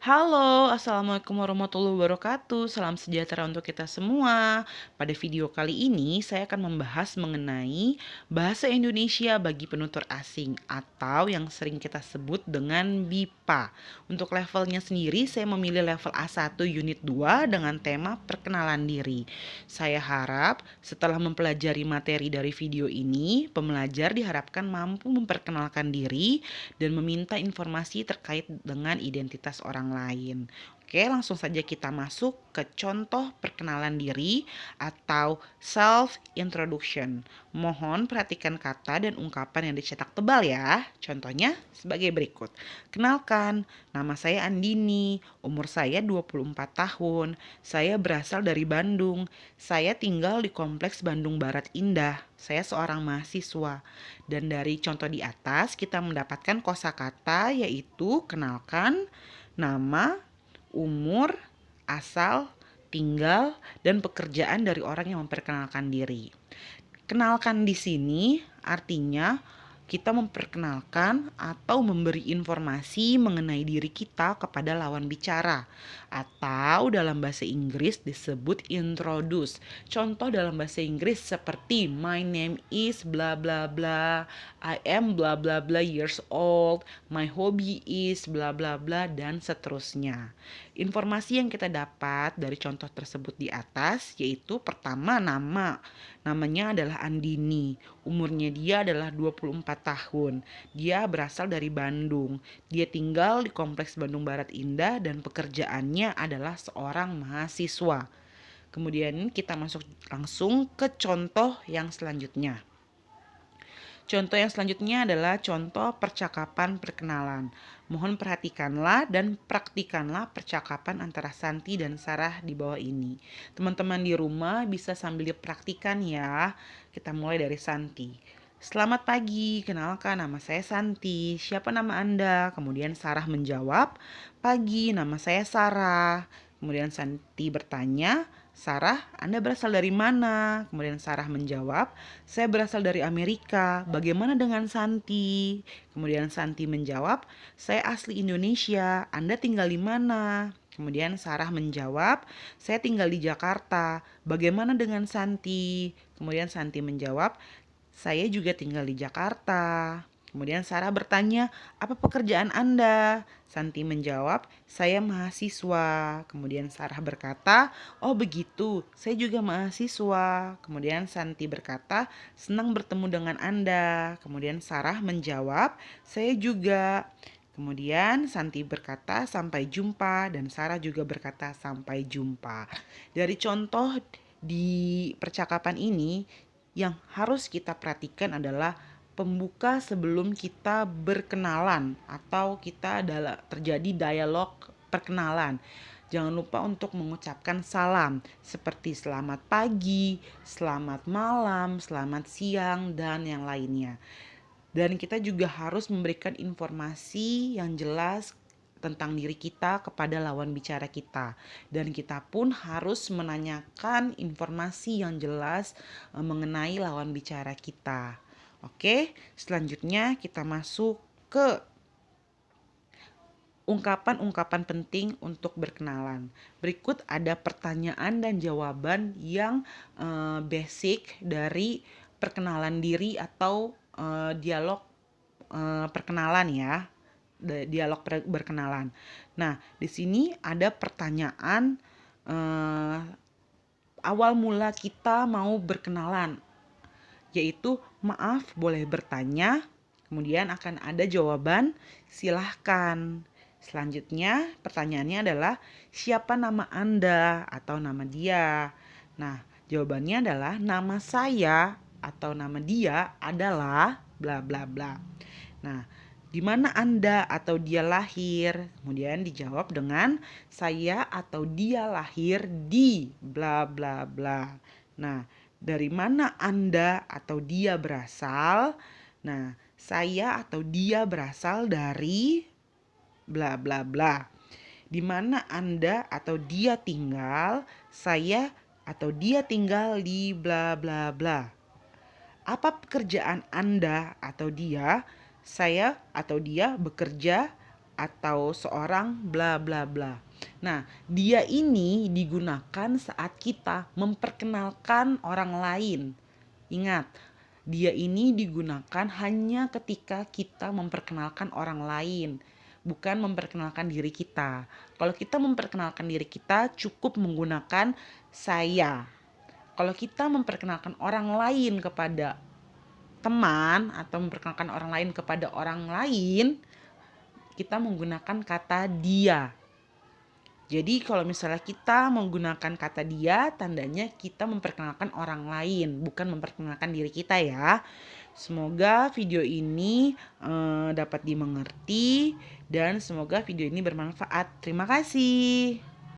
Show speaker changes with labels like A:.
A: Halo, Assalamualaikum warahmatullahi wabarakatuh. Salam sejahtera untuk kita semua. Pada video kali ini, saya akan membahas mengenai bahasa Indonesia bagi penutur asing atau yang sering kita sebut dengan BIPA. Untuk levelnya sendiri, saya memilih level A1 unit 2 dengan tema perkenalan diri. Saya harap setelah mempelajari materi dari video ini, pembelajar diharapkan mampu memperkenalkan diri dan meminta informasi terkait dengan identitas orang lain. Oke, langsung saja kita masuk ke contoh perkenalan diri atau self introduction. Mohon perhatikan kata dan ungkapan yang dicetak tebal ya. Contohnya sebagai berikut. Kenalkan, nama saya Andini, umur saya 24 tahun. Saya berasal dari Bandung. Saya tinggal di Kompleks Bandung Barat Indah. Saya seorang mahasiswa. Dan dari contoh di atas kita mendapatkan kosakata yaitu kenalkan, nama, umur, asal, tinggal, dan pekerjaan dari orang yang memperkenalkan diri. Kenalkan di sini artinya kita memperkenalkan atau memberi informasi mengenai diri kita kepada lawan bicara. Atau dalam bahasa Inggris disebut introduce. Contoh dalam bahasa Inggris seperti my name is bla bla bla, I am bla bla bla years old, my hobby is bla bla bla, dan seterusnya. Informasi yang kita dapat dari contoh tersebut di atas yaitu pertama nama. Namanya adalah Andini. Umurnya dia adalah 24 tahun. Dia berasal dari Bandung. Dia tinggal di Kompleks Bandung Barat Indah dan pekerjaannya adalah seorang mahasiswa. Kemudian kita masuk langsung ke contoh yang selanjutnya. Contoh yang selanjutnya adalah contoh percakapan perkenalan. Mohon perhatikanlah dan praktikanlah percakapan antara Santi dan Sarah di bawah ini. Teman-teman di rumah bisa sambil dipraktikan ya. Kita mulai dari Santi. Selamat pagi, kenalkan nama saya Santi. Siapa nama Anda? Kemudian Sarah menjawab, pagi, nama saya Sarah. Kemudian Santi bertanya, Sarah, Anda berasal dari mana? Kemudian Sarah menjawab, saya berasal dari Amerika. Bagaimana dengan Santi? Kemudian Santi menjawab, saya asli Indonesia. Anda tinggal di mana? Kemudian Sarah menjawab, saya tinggal di Jakarta. Bagaimana dengan Santi? Kemudian Santi menjawab, saya juga tinggal di Jakarta. Kemudian Sarah bertanya, apa pekerjaan Anda? Santi menjawab, saya mahasiswa. Kemudian Sarah berkata, oh begitu, saya juga mahasiswa. Kemudian Santi berkata, senang bertemu dengan Anda. Kemudian Sarah menjawab, saya juga. Kemudian Santi berkata, sampai jumpa. Dan Sarah juga berkata, sampai jumpa. Dari contoh di percakapan ini, yang harus kita perhatikan adalah pembuka sebelum kita berkenalan atau kita terjadi dialog perkenalan. Jangan lupa untuk mengucapkan salam seperti selamat pagi, selamat malam, selamat siang, dan yang lainnya. Dan kita juga harus memberikan informasi yang jelas tentang diri kita kepada lawan bicara kita. Dan kita pun harus menanyakan informasi yang jelas mengenai lawan bicara kita. Oke, selanjutnya kita masuk ke ungkapan-ungkapan penting untuk berkenalan. Berikut ada pertanyaan dan jawaban yang basic dari perkenalan diri atau dialog perkenalan ya. Dialog berkenalan. Nah, di sini ada pertanyaan awal mula kita mau berkenalan, yaitu maaf boleh bertanya, kemudian akan ada jawaban silahkan. Selanjutnya pertanyaannya adalah siapa nama Anda atau nama dia. Nah, jawabannya adalah nama saya atau nama dia adalah bla bla bla. Nah, di mana Anda atau dia lahir? Kemudian dijawab dengan saya atau dia lahir di bla bla bla. Nah, dari mana Anda atau dia berasal? Nah, saya atau dia berasal dari bla bla bla. Di mana Anda atau dia tinggal? Saya atau dia tinggal di bla bla bla. Apa pekerjaan Anda atau dia? Saya atau dia bekerja atau seorang bla bla bla. Nah, dia ini digunakan saat kita memperkenalkan orang lain. Ingat, dia ini digunakan hanya ketika kita memperkenalkan orang lain, bukan memperkenalkan diri kita. Kalau kita memperkenalkan diri kita, cukup menggunakan saya. Kalau kita memperkenalkan orang lain kepada teman atau memperkenalkan orang lain kepada orang lain, kita menggunakan kata dia. Jadi kalau misalnya kita menggunakan kata dia, tandanya kita memperkenalkan orang lain, bukan memperkenalkan diri kita ya. Semoga video ini dapat dimengerti dan semoga video ini bermanfaat. Terima kasih.